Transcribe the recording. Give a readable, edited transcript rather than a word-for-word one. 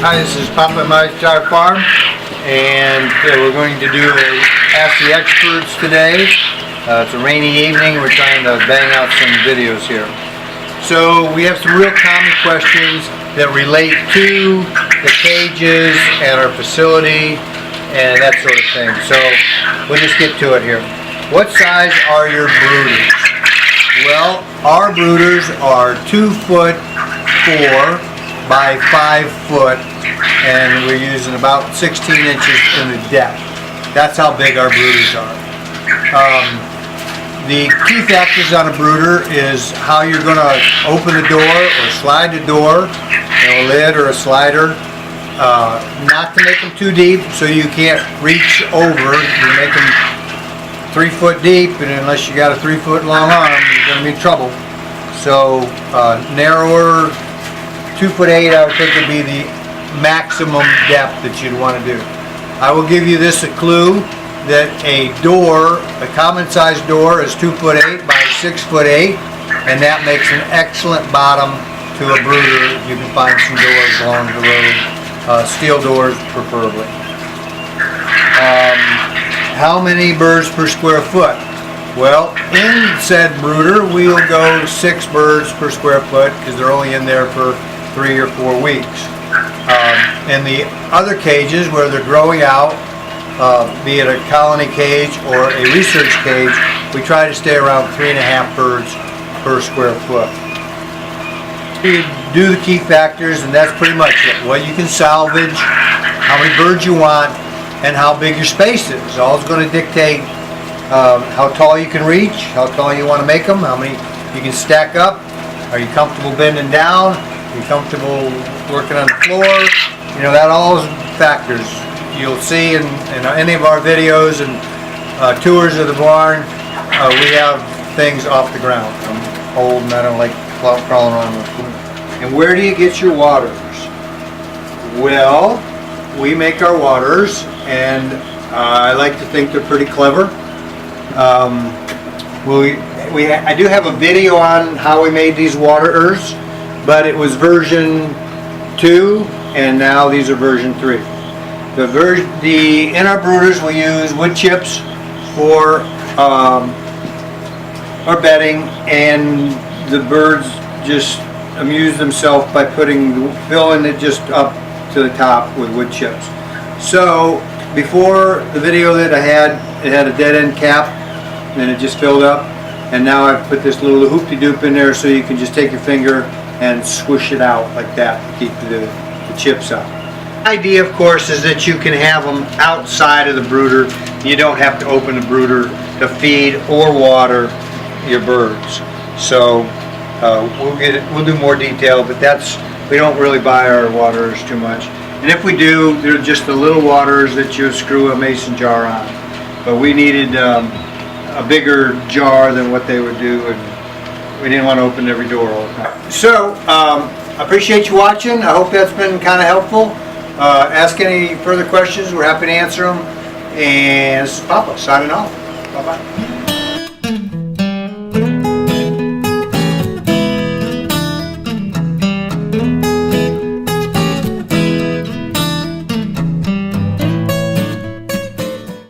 Hi, this is Papa at Myshire Farm, and we're going to do a Ask the Experts today. It's a rainy evening. We're trying to bang out some videos here. So we have some real common questions that relate to the cages and our facility and that sort of thing. So we'll just get to it here. What size are your brooders? Well, our brooders are 2'4" by 5 foot, and we're using about 16 inches in the depth. That's how big our brooders are. The key factors on a brooder is how you're going to open the door or slide the door, a lid or a slider. Not to make them too deep so you can't reach over. You make them 3 foot deep, and unless you got a 3 foot long arm, you're going to be in trouble. So narrower, 2'8", I would think would be the maximum depth that you'd want to do. I will give you this a clue that a door, a common size door, is 2'8" by 6'8", and that makes an excellent bottom to a brooder. You can find some doors along the road, steel doors preferably. How many birds per square foot? Well, in said brooder, we'll go 6 birds per square foot because they're only in there for 3 or 4 weeks. In the other cages where they're growing out, be it a colony cage or a research cage, we try to stay around 3.5 birds per square foot. You do the key factors, and that's pretty much it. What you can salvage, how many birds you want, and how big your space is. All is going to dictate how tall you can reach, how tall you want to make them, how many you can stack up. Are you comfortable bending down? Are you comfortable working on the floor? You know, that all is factors. You'll see in any of our videos and tours of the barn, we have things off the ground. I'm old and I don't like crawling around with food. And where do you get your waters? Well, we make our waters, and I like to think they're pretty clever. I do have a video on how we made these waterers, but it was version 2, and now these are version 3. In our brooders we use wood chips for our bedding, and the birds just amuse themselves by filling it just up to the top with wood chips. So before the video that I had, it had a dead end cap, and it just filled up, and now I've put this little hoop-de-doop in there so you can just take your finger and squish it out like that to keep the chips out. The idea, of course, is that you can have them outside of the brooder. You don't have to open the brooder to feed or water your birds. So we'll do more detail, but we don't really buy our waterers too much. And if we do, they're just the little waterers that you screw a mason jar on. But we needed a bigger jar than what they would do, and we didn't want to open every door all the time. So I appreciate you watching. I hope that's been kind of helpful. Ask any further questions. We're happy to answer them. And this is Papa signing off. Bye-bye.